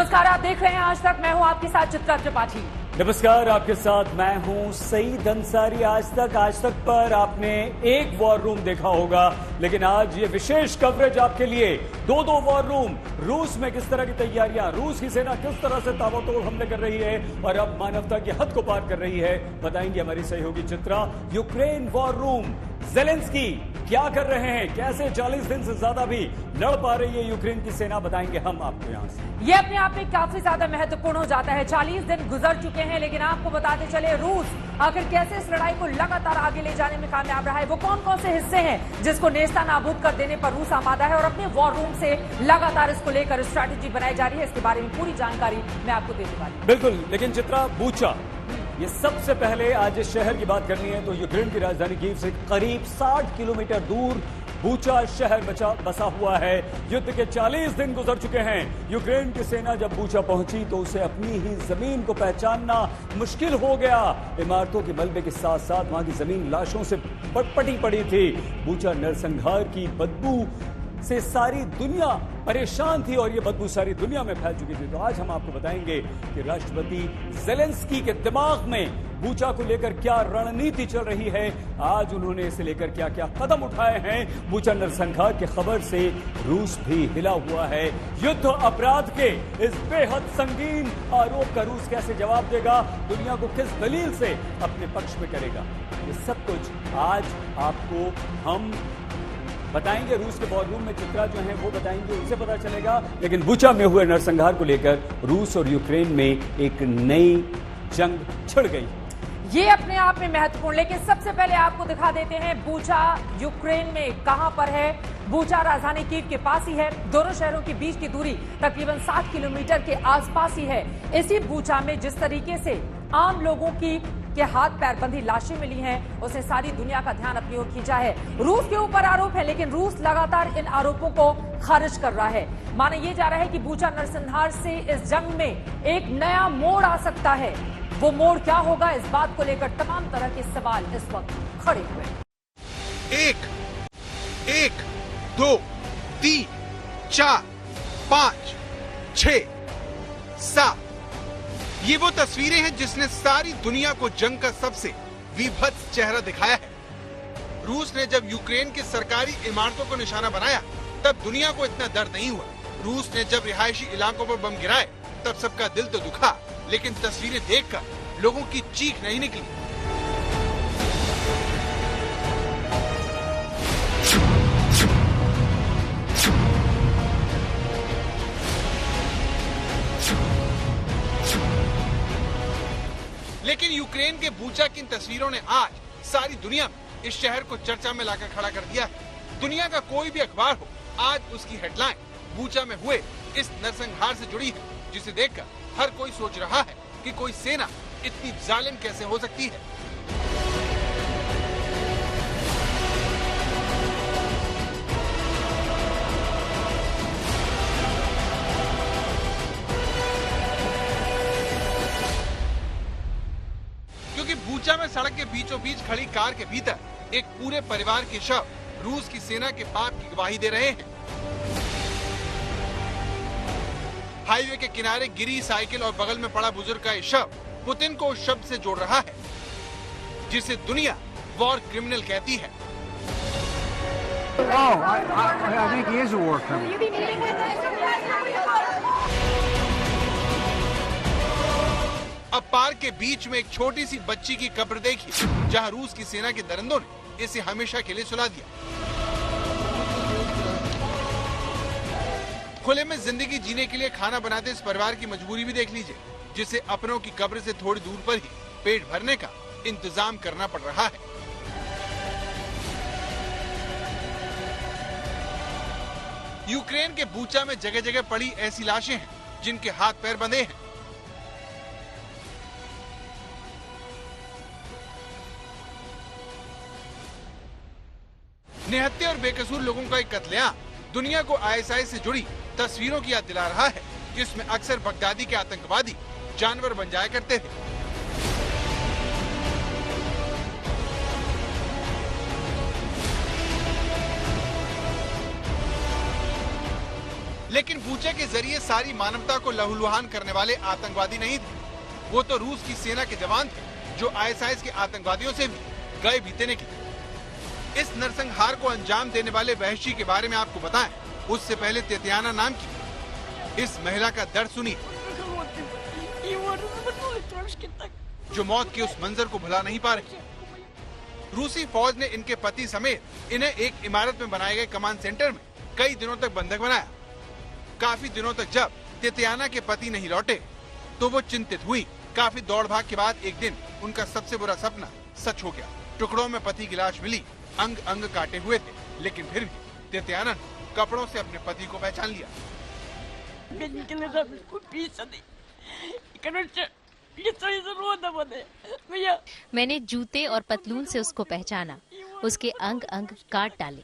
नमस्कार, आप देख रहे हैं आज तक। मैं हूं आपके साथ चित्रा त्रिपाठी। नमस्कार, आपके साथ मैं हूं सईद अंसारी। आज तक पर आपने एक वॉर रूम देखा होगा, लेकिन आज ये विशेष कवरेज आपके लिए दो वॉर रूम। रूस में किस तरह की तैयारियां, रूस की सेना किस तरह से ताबड़तोड़ हमले कर रही है और अब मानवता की हद को पार कर रही है, बताएंगे हमारी सहयोगी Chitra. Ukraine war room, Zelensky क्या कर रहे हैं, कैसे 40 दिन से ज्यादा भी लड़ पा रही है यूक्रेन की सेना, बताएंगे हम आपको यहां से। ये अपने आप में काफी ज्यादा महत्वपूर्ण हो जाता है। 40 दिन गुजर चुके हैं, लेकिन आपको बताते चले रूस आखिर कैसे इस लड़ाई को लगातार आगे ले जाने में कामयाब रहा है। वो कौन कौन से हिस्से हैं जिसको नेस्ता नाबूद कर देने पर रूस आमादा है और अपने वॉर रूम से लगातार इसको लेकर स्ट्रैटेजी बनाई जा रही है। इसके बारे में पूरी जानकारी मैं आपको देने वाली हूं। बिल्कुल, लेकिन चित्रा, बूचा, ये सबसे पहले आज इस शहर की बात करनी है तो यूक्रेन की राजधानी कीव से करीब 60 किलोमीटर दूर बूचा शहर बसा हुआ है। युद्ध के 40 दिन गुजर चुके हैं। यूक्रेन की सेना जब बूचा पहुंची तो उसे अपनी ही जमीन को पहचानना मुश्किल हो गया। इमारतों के मलबे के साथ साथ वहां की जमीन लाशों से पटी पड़ी थी। बूचा नरसंहार की बदबू से सारी दुनिया परेशान थी और ये बदबू सारी दुनिया में फैल चुकी थी। तो आज हम आपको बताएंगे कि राष्ट्रपति ज़ेलेंस्की के दिमाग में बूचा को लेकर क्या रणनीति चल रही है, आज उन्होंने इसे लेकर क्या क्या कदम उठाए हैं। बूचा नरसंहार की खबर से रूस भी हिला हुआ है। युद्ध अपराध के इस बेहद संगीन आरोप का रूस कैसे जवाब देगा, दुनिया को किस दलील से अपने पक्ष में करेगा, ये सब कुछ आज आपको हम बताएंगे। रूस के वॉर रूम में चित्रा जो है वो बताएंगे, उनसे पता चलेगा। लेकिन बूचा में हुए नरसंहार को लेकर रूस और यूक्रेन में एक नई जंग छिड़ गई। ये अपने आप में महत्वपूर्ण, लेकिन सबसे पहले आपको दिखा देते हैं बूचा यूक्रेन में कहां पर है। बूचा राजधानी कीव के पास ही है। दोनों शहरों के बीच की दूरी तकरीबन 60 किलोमीटर के आसपास ही है। इसी बूचा में जिस तरीके से आम लोगों की के हाथ पैर बंधी लाशें मिली हैं, उसने सारी दुनिया का ध्यान अपनी ओर खींचा है। रूस के ऊपर आरोप है, लेकिन रूस लगातार इन आरोपों को खारिज कर रहा है। माना यह जा रहा है कि बूचा नरसंहार से इस जंग में एक नया मोड़ आ सकता है। वो मोड़ क्या होगा, इस बात को लेकर तमाम तरह के सवाल इस वक्त खड़े हुए हैं। 1, 2, 3, 4, 5, 6, 7 ये वो तस्वीरें हैं जिसने सारी दुनिया को जंग का सबसे विभत्स चेहरा दिखाया है। रूस ने जब यूक्रेन की सरकारी इमारतों को निशाना बनाया तब दुनिया को इतना दर्द नहीं हुआ। रूस ने जब रिहायशी इलाकों पर बम गिराए तब सबका दिल तो दुखा, लेकिन तस्वीरें देखकर लोगों की चीख नहीं निकली। लेकिन यूक्रेन के बूचा की इन तस्वीरों ने आज सारी दुनिया में इस शहर को चर्चा में लाकर खड़ा कर दिया है। दुनिया का कोई भी अखबार हो, आज उसकी हेडलाइन बूचा में हुए इस नरसंहार से जुड़ी है, जिसे देखकर हर कोई सोच रहा है कि कोई सेना इतनी जालिम कैसे हो सकती है। क्योंकि बूचा में सड़क के बीचों बीच खड़ी कार के भीतर एक पूरे परिवार के शव रूस की सेना के पाप की गवाही दे रहे हैं। हाईवे के किनारे गिरी साइकिल और बगल में पड़ा बुजुर्ग का ये शव पुतिन को उस शब्द से जोड़ रहा है जिसे दुनिया वॉर क्रिमिनल कहती है। I think he is a war criminal. अब पार्क के बीच में एक छोटी सी बच्ची की कब्र देखी, जहां रूस की सेना के दरिंदों ने इसे हमेशा के लिए सुला दिया। खुले में जिंदगी जीने के लिए खाना बनाते इस परिवार की मजबूरी भी देख लीजिए, जिसे अपनों की कब्र से थोड़ी दूर पर ही पेट भरने का इंतजाम करना पड़ रहा है। यूक्रेन के बूचा में जगह जगह पड़ी ऐसी लाशें हैं जिनके हाथ पैर बंधे हैं। निहत्थे और बेकसूर लोगों का एक कत्लेआम दुनिया को आईएसआई से जुड़ी तस्वीरों की याद दिला रहा है, जिसमें अक्सर बगदादी के आतंकवादी जानवर बन जाया करते थे। लेकिन बूचा के जरिए सारी मानवता को लहूलुहान करने वाले आतंकवादी नहीं थे, वो तो रूस की सेना के जवान थे जो ISIS के आतंकवादियों से भी गए बीते निकले। इस नरसंहार को अंजाम देने वाले वहशी के बारे में आपको बताएं, उससे पहले तेतियाना नाम की इस महिला का दर्द सुनिए, जो मौत के उस मंजर को भुला नहीं पा रही। रूसी फौज ने इनके पति समेत इन्हें एक इमारत में बनाए गए कमांड सेंटर में कई दिनों तक बंधक बनाया। काफी दिनों तक जब तेतियाना के पति नहीं लौटे तो वो चिंतित हुई। काफी दौड़ भाग के बाद एक दिन उनका सबसे बुरा सपना सच हो गया। टुकड़ों में पति की लाश मिली, अंग अंग काटे हुए थे, लेकिन फिर भी तेतियाना ने कपड़ों से अपने पति को पहचान लिया। मैंने जूते और पतलून से उसको पहचाना, उसके अंग अंग काट डाले।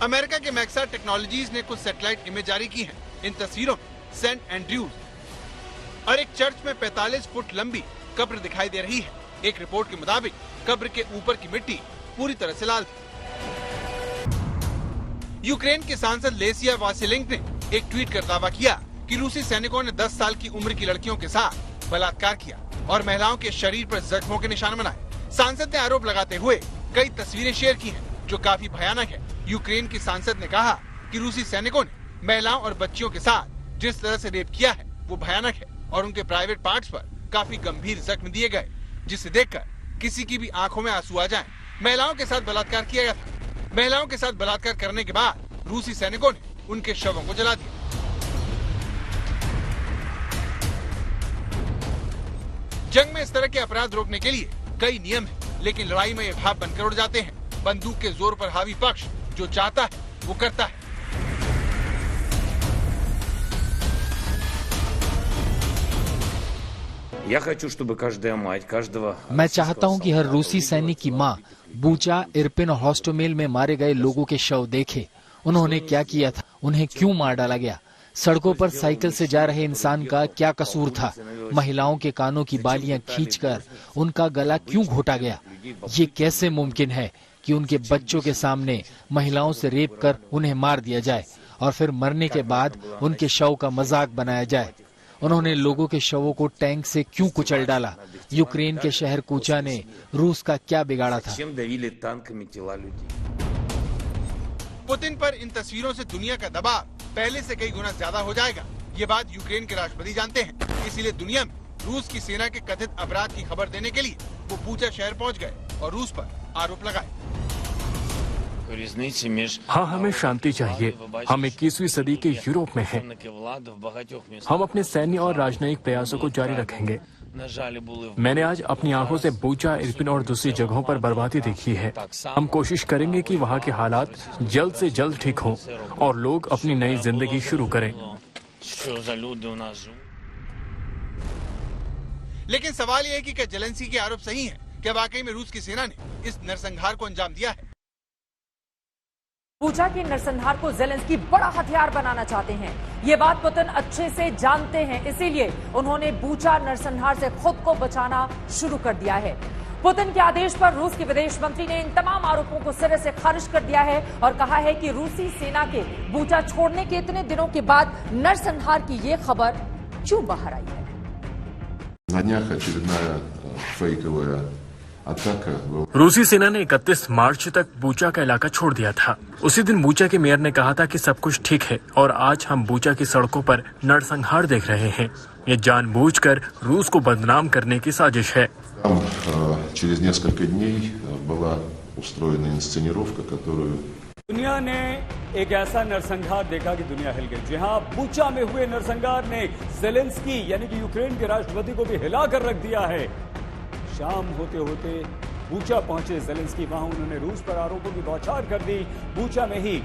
अमेरिका के मैक्सा टेक्नोलॉजीज ने कुछ सैटेलाइट इमेज जारी की हैं। इन तस्वीरों में सेंट एंड्रयूज और एक चर्च में 45 फुट लंबी कब्र दिखाई दे रही है। एक रिपोर्ट के मुताबिक कब्र के ऊपर की मिट्टी पूरी तरह से लाल थी। यूक्रेन के सांसद लेसिया वासिलिंक ने एक ट्वीट कर दावा किया कि रूसी सैनिकों ने 10 साल की उम्र की लड़कियों के साथ बलात्कार किया और महिलाओं के शरीर पर जख्मों के निशान बनाए। सांसद ने आरोप लगाते हुए कई तस्वीरें शेयर की हैं, जो काफी भयानक है। यूक्रेन की सांसद ने कहा कि रूसी सैनिकों ने महिलाओं और बच्चियों के साथ जिस तरह से रेप किया है वो भयानक है और उनके प्राइवेट पार्ट्स पर काफी गंभीर जख्म दिए गए, जिसे देखकर किसी की भी आंखों में आंसू आ जाएं। महिलाओं के साथ बलात्कार किया गया था। महिलाओं के साथ बलात्कार करने के बाद रूसी सैनिकों ने उनके शवों को जला दिया। जंग में इस तरह के अपराध रोकने के लिए कई नियम हैं, लेकिन लड़ाई में ये भाप बनकर उड़ जाते हैं। बंदूक के जोर पर हावी पक्ष जो चाहता है वो करता है। मैं चाहता हूं कि हर रूसी सैनिक की मां बूचा, इरपिन और हॉस्टोमेल में मारे गए लोगों के शव देखे। उन्होंने क्या किया था, उन्हें क्यों मार डाला गया, सड़कों पर साइकिल से जा रहे इंसान का क्या कसूर था, महिलाओं के कानों की बालियां खींचकर उनका गला क्यों घोटा गया। ये कैसे मुमकिन है कि उनके बच्चों के सामने महिलाओं से रेप कर उन्हें मार दिया जाए और फिर मरने के बाद उनके शव का मजाक बनाया जाए। उन्होंने लोगों के शवों को टैंक से क्यों कुचल डाला। यूक्रेन के शहर कूचा ने रूस का क्या बिगाड़ा था। पुतिन पर इन तस्वीरों से दुनिया का दबाव पहले से कई गुना ज्यादा हो जाएगा। ये बात यूक्रेन के राष्ट्रपति जानते हैं, इसीलिए दुनिया में रूस की सेना के कथित अपराध की खबर देने के लिए वो बूचा शहर पहुंच गए और रूस पर आरोप लगाए। हाँ, हमें शांति चाहिए। हम 21वीं सदी के यूरोप में हैं। हम अपने सैन्य और राजनयिक प्रयासों को जारी रखेंगे। मैंने आज अपनी आंखों से बूचा, इरपिन और दूसरी जगहों पर बर्बादी देखी है। हम कोशिश करेंगे कि वहाँ के हालात जल्द से जल्द ठीक हों और लोग अपनी नई जिंदगी शुरू करें। लेकिन सवाल यह है कि क्या जेलेंस्की के आरोप सही हैं? क्या वाकई में रूस की सेना ने इस नरसंहार को अंजाम दिया है? बूचा के नरसंहार को जेलेंस्की बड़ा हथियार बनाना चाहते हैं। ये बात पुतिन अच्छे से जानते हैं, इसीलिए उन्होंने बूचा नरसंहार से खुद को बचाना शुरू कर दिया है। पुतिन के आदेश पर रूस के विदेश मंत्री ने इन तमाम आरोपों को सिरे से खारिज कर दिया है और कहा है कि रूसी सेना के बूचा छोड़ने के इतने दिनों के बाद नरसंहार की ये खबर क्यों बाहर आई है। रूसी सेना ने 31 मार्च तक बूचा का इलाका छोड़ दिया था। उसी दिन बूचा के मेयर ने कहा था कि सब कुछ ठीक है और आज हम बूचा की सड़कों पर नरसंहार देख रहे हैं। ये जानबूझकर रूस को बदनाम करने की साजिश है। दुनिया ने एक ऐसा नरसंहार देखा कि दुनिया हिल गई। जी हां, बूचा में हुए नरसंहार ने जेलेंस्की यानी कि यूक्रेन के राष्ट्रपति को भी हिलाकर रख दिया है। शाम होते होते बूचा पहुंचे जेलेंस्की, वहां उन्होंने रूस पर आरोपों की बौछार कर दी। बूचा में ही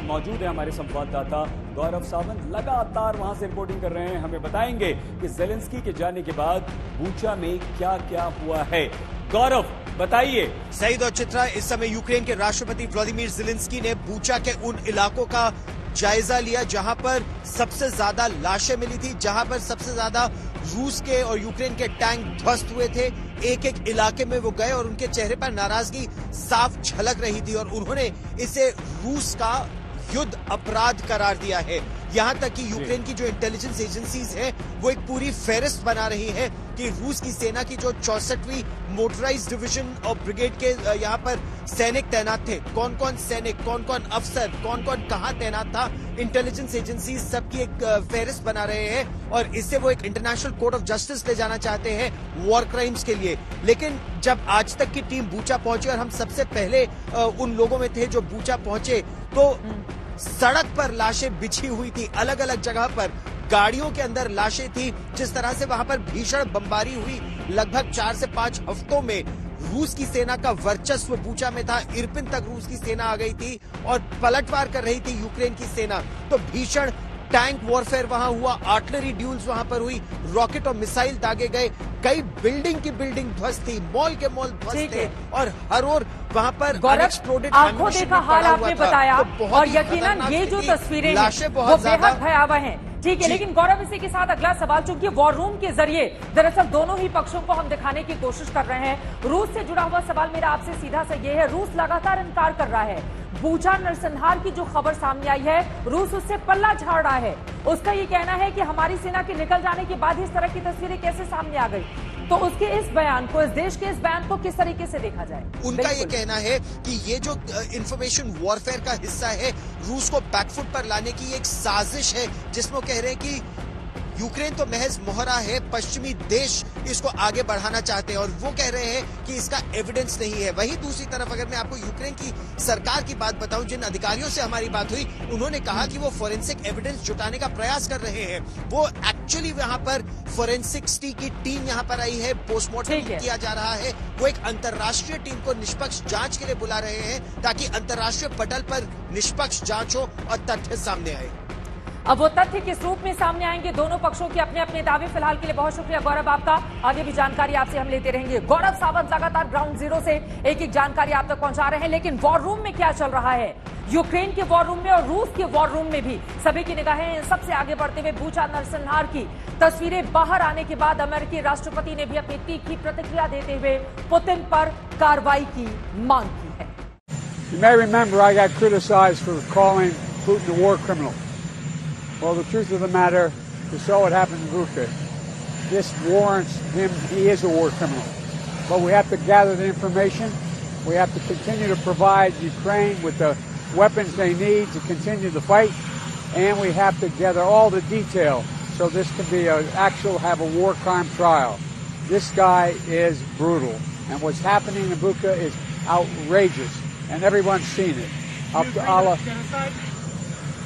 मौजूद है हमारे संवाददाता गौरव सावंत, लगातार वहां से रिपोर्टिंग कर रहे हैं। हमें बताएंगे कि जेलेंस्की के जाने के बाद बूचा में क्या क्या हुआ है। गौरव बताइए। सईद और चित्रा, इस समय यूक्रेन के राष्ट्रपति व्लादिमीर जेलेंस्की ने बूचा के उन इलाकों का जायजा लिया जहां पर सबसे ज्यादा लाशें मिली थी, जहां पर सबसे ज्यादा रूस के और यूक्रेन के टैंक ध्वस्त हुए थे। एक एक इलाके में वो गए और उनके चेहरे पर नाराजगी साफ झलक रही थी और उन्होंने इसे रूस का युद्ध अपराध करार दिया है। यहाँ तक कि यूक्रेन की जो इंटेलिजेंस एजेंसीज हैं वो एक पूरी फेहरिस्त बना रही हैं कि रूस की सेना की जो 64वीं मोटराइज्ड डिवीजन और ब्रिगेड के यहाँ पर सैनिक तैनात थे, कौन कौन सैनिक, कौन कौन अफसर, कौन कौन कहाँ तैनात था, इंटेलिजेंस एजेंसीज सबकी एक फेहरिस्त बना रहे हैं और इससे वो एक इंटरनेशनल कोर्ट ऑफ जस्टिस ले जाना चाहते हैं वॉर क्राइम्स के लिए। लेकिन जब आज तक की टीम बूचा पहुंची और हम सबसे पहले उन लोगों में थे जो बूचा पहुंचे, तो सड़क पर लाशें बिछी हुई थी, अलग अलग जगह पर गाड़ियों के अंदर लाशें थी। जिस तरह से वहां पर भीषण बमबारी हुई, लगभग 4 से 5 हफ्तों में रूस की सेना का वर्चस्व बूचा में था। इरपिन तक रूस की सेना आ गई थी और पलटवार कर रही थी यूक्रेन की सेना। तो भीषण टैंक वॉरफेयर वहां हुआ, आर्टिलरी ड्यूल्स वहां पर हुई, रॉकेट और मिसाइल दागे गए, कई बिल्डिंग की बिल्डिंग ध्वस्त थी, मॉल के मॉल ध्वस्त थे और हर ओर वहां पर अनएक्सप्लोडेड आंखों देखा हाल आपने बताया और यकीनन ये जो तस्वीरें हैं वो बेहद भयावह हैं। ठीक है, लेकिन गौरव इसी के साथ अगला सवाल, चूंकि वॉर रूम के जरिए दरअसल दोनों ही पक्षों को हम दिखाने की कोशिश कर रहे हैं। रूस से जुड़ा हुआ सवाल मेरा आपसे सीधा सा ये है, रूस लगातार इनकार कर रहा है। बूचा नरसंहार की जो खबर सामने आई है, रूस उससे पल्ला झाड़ रहा है। उसका ये कहना है कि हमारी सेना के निकल जाने के बाद इस तरह की तस्वीरें कैसे सामने आ गई। तो उसके इस बयान को, इस देश के इस बयान को किस तरीके से देखा जाए? उनका ये कहना है कि ये जो इंफॉर्मेशन वॉरफेयर का हिस्सा है, रूस को बैकफुट पर लाने की एक साजिश है, जिसमें कह रहे हैं कि यूक्रेन तो महज मोहरा है, पश्चिमी देश इसको आगे बढ़ाना चाहते हैं और वो कह रहे हैं कि इसका एविडेंस नहीं है। वहीं दूसरी तरफ अगर मैं आपको यूक्रेन की सरकार की बात बताऊं, जिन अधिकारियों से हमारी बात हुई, उन्होंने कहा कि वो फोरेंसिक एविडेंस जुटाने का प्रयास कर रहे हैं। वो एक्चुअली वहां पर फोरेंसिक्स की टीम यहाँ पर आई है, पोस्टमार्टम किया जा रहा है। वो एक अंतर्राष्ट्रीय टीम को निष्पक्ष जांच के लिए बुला रहे हैं ताकि अंतर्राष्ट्रीय पटल पर निष्पक्ष जांच हो और तथ्य सामने आए। अब वो तथ्य किस रूप में सामने आएंगे, दोनों पक्षों के अपने अपने दावे। फिलहाल के लिए बहुत शुक्रिया गौरव आपका, आगे भी जानकारी आपसे हम लेते रहेंगे। गौरव सावंत लगातार ग्राउंड जीरो से एक एक जानकारी आप तक पहुंचा रहे हैं। लेकिन वॉर रूम में क्या चल रहा है, यूक्रेन के वॉर रूम में और रूस के वॉर रूम में भी सभी की निगाहें सबसे आगे बढ़ते हुए बूचा नरसंहार की तस्वीरें बाहर आने के बाद अमेरिकी राष्ट्रपति ने भी अपनी तीखी प्रतिक्रिया देते हुए पुतिन पर कार्रवाई की मांग की है। You may remember I got criticized for calling Putin a war criminal. Well, the truth of the matter, you saw what happened in Bucha. This warrants him, he is a war criminal. But we have to gather the information. We have to continue to provide Ukraine with the weapons they need to continue the fight. And we have to gather all the detail so this can be have a war crime trial. This guy is brutal. And what's happening in Bucha is outrageous. And everyone's seen it.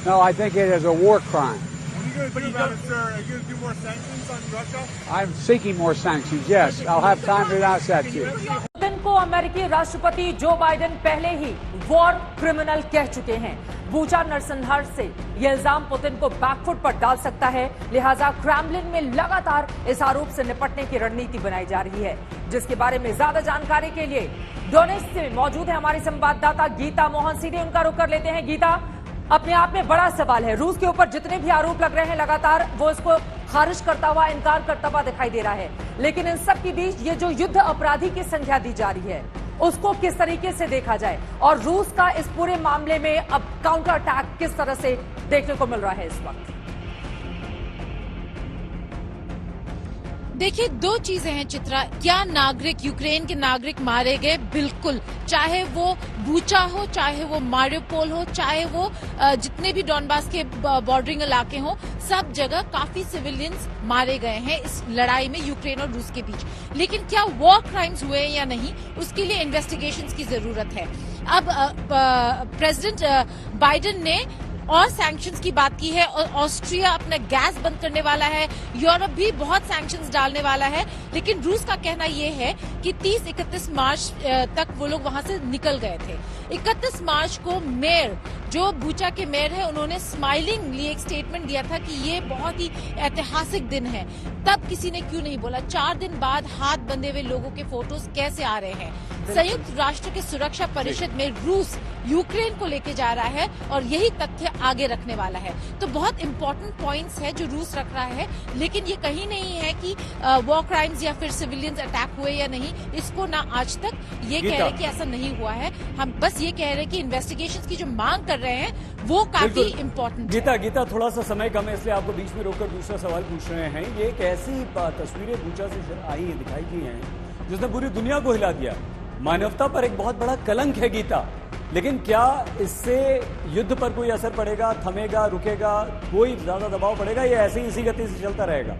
No, I think it is a war crime. What are you going to do about it, sir? Are you going to do more sanctions on Russia? I'm seeking more sanctions, yes. I'll have time to announce that to you. Putin को अमेरिकी राष्ट्रपति Joe Biden पहले ही war criminal कह चुके हैं। Bucha नरसंहार से यह इल्जाम पुतिन को बैकफुट पर डाल सकता है, लिहाजा क्रेमलिन में लगातार इस आरोप से निपटने की रणनीति बनाई जा रही है। जिसके बारे में ज्यादा जानकारी के लिए डोनेट्स्क से मौजूद है हमारी संवाददाता गीता मोहन। सीधे उनका रुख कर लेते हैं। गीता, अपने आप में बड़ा सवाल है, रूस के ऊपर जितने भी आरोप लग रहे हैं लगातार वो इसको खारिज करता हुआ, इनकार करता हुआ दिखाई दे रहा है। लेकिन इन सब के बीच ये जो युद्ध अपराधी की संख्या दी जा रही है उसको किस तरीके से देखा जाए और रूस का इस पूरे मामले में अब काउंटर अटैक किस तरह से देखने को मिल रहा है इस वक्त? देखिए, दो चीजें हैं चित्रा। क्या नागरिक, यूक्रेन के नागरिक मारे गए? बिल्कुल, चाहे वो बूचा हो, चाहे वो मारियोपोल हो, चाहे वो जितने भी डॉनबास के बॉर्डरिंग इलाके हों, सब जगह काफी सिविलियंस मारे गए हैं इस लड़ाई में यूक्रेन और रूस के बीच। लेकिन क्या वॉर क्राइम्स हुए या नहीं, उसके लिए इन्वेस्टिगेशंस की जरूरत है। अब प्रेसिडेंट बाइडेन ने और सैंक्शंस की बात की है और ऑस्ट्रिया अपना गैस बंद करने वाला है, यूरोप भी बहुत सैंक्शंस डालने वाला है। लेकिन रूस का कहना यह है कि 30-31 मार्च तक वो लोग वहां से निकल गए थे। 31 मार्च को मेयर, जो बूचा के मेयर है, उन्होंने स्माइलिंगली एक स्टेटमेंट दिया था कि ये बहुत ही ऐतिहासिक दिन है। तब किसी ने क्यों नहीं बोला 4 दिन बाद हाथ बंधे हुए लोगों के फोटोज कैसे आ रहे हैं। संयुक्त राष्ट्र के सुरक्षा परिषद में रूस यूक्रेन को लेके जा रहा है और यही तथ्य आगे रखने वाला है। तो बहुत इंपॉर्टेंट पॉइंट्स है जो रूस रख रहा है, लेकिन ये कहीं नहीं है कि वॉर क्राइम्स या फिर सिविलियंस अटैक हुए या नहीं, इसको ना आज तक ये कह रहे कि ऐसा नहीं हुआ है। हम बस ये कह रहे कि इन्वेस्टिगेशंस की जो मांग कर रहे हैं वो काफी इम्पोर्टेंट है। गीता थोड़ा सा समय कम है, इसलिए आपको बीच में रोककर दूसरा सवाल पूछ रहे हैं। ये एक ऐसी तस्वीरें बूचा से आई है, दिखाई दी हैं, जिसने पूरी दुनिया को हिला दिया। मानवता पर एक बहुत बड़ा कलंक है गीता, लेकिन क्या इससे युद्ध पर कोई असर पड़ेगा, थमेगा, रुकेगा, कोई ज्यादा दबाव पड़ेगा, या ऐसे ही इसी गति से चलता रहेगा?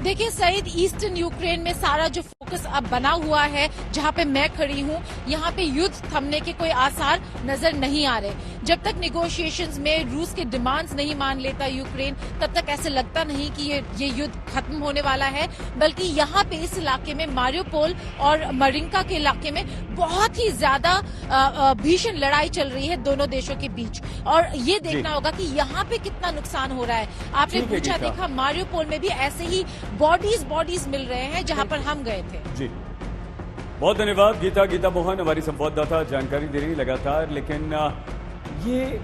देखिए सईद, ईस्टर्न यूक्रेन में सारा जो फोकस अब बना हुआ है, जहां पे मैं खड़ी हूं, यहाँ पे युद्ध थमने के कोई आसार नजर नहीं आ रहे। जब तक निगोशिएशंस में रूस के डिमांड्स नहीं मान लेता यूक्रेन, तब तक ऐसे लगता नहीं कि ये युद्ध खत्म होने वाला है। बल्कि यहाँ पे इस इलाके में मारियोपोल और मरिंका के इलाके में बहुत ही ज्यादा भीषण लड़ाई चल रही है दोनों देशों के बीच, और ये देखना होगा कि यहाँ पे कितना नुकसान हो रहा है। आपने पूछा, देखा मारियोपोल में भी ऐसे ही बॉडीज मिल रहे हैं जहां पर हम गए थे। जी, बहुत धन्यवाद गीता मोहन, हमारी संवाददाता जानकारी दे रही लगातार। लेकिन ये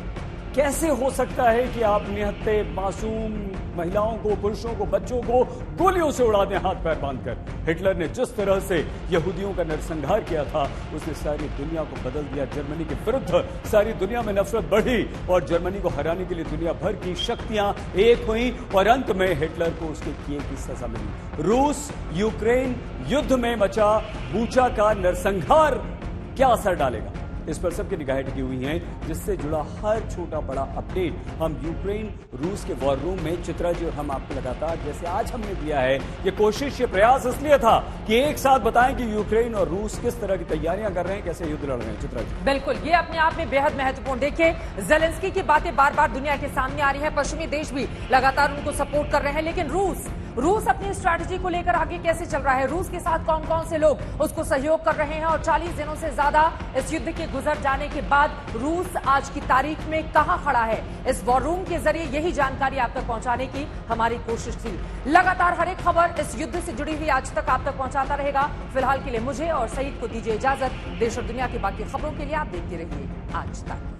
कैसे हो सकता है कि आप निहत्थे मासूम महिलाओं को, पुरुषों को, बच्चों को गोलियों से उड़ा दें हाथ पैर बांधकर? हिटलर ने जिस तरह से यहूदियों का नरसंहार किया था, उसने सारी दुनिया को बदल दिया। जर्मनी के विरुद्ध सारी दुनिया में नफरत बढ़ी और जर्मनी को हराने के लिए दुनिया भर की शक्तियां एक हुई और अंत में हिटलर को उसके किए की सजा मिली। रूस यूक्रेन युद्ध में मचा बूचा का नरसंहार क्या असर डालेगा, इस पर सबकी निगाहें टिकी हुई हैं, जिससे जुड़ा हर छोटा बड़ा अपडेट हम यूक्रेन रूस के वॉर रूम में, चित्रा जी और हम आपको लगातार जैसे आज हमने दिया है। ये कोशिश, ये प्रयास इसलिए था कि एक साथ बताएं कि यूक्रेन और रूस किस तरह की तैयारियां कर रहे हैं, कैसे युद्ध लड़ रहे हैं। चित्रा जी, बिल्कुल, ये अपने आप में बेहद महत्वपूर्ण। देखिए, जेलेंस्की की बातें बार बार दुनिया के सामने आ रही है, पश्चिमी देश भी लगातार उनको सपोर्ट कर रहे हैं, लेकिन रूस अपनी स्ट्रैटेजी को लेकर आगे कैसे चल रहा है, रूस के साथ कौन कौन से लोग उसको सहयोग कर रहे हैं, और 40 दिनों से ज्यादा इस युद्ध के गुजर जाने के बाद रूस आज की तारीख में कहां खड़ा है, इस वॉर रूम के जरिए यही जानकारी आप तक पहुंचाने की हमारी कोशिश थी। लगातार हर एक खबर इस युद्ध से जुड़ी हुई आज तक आप तक पहुंचाता रहेगा। फिलहाल के लिए मुझे और सईद को दीजिए इजाजत। देश और दुनिया की बाकी खबरों के लिए आप देखते रहिए आज तक।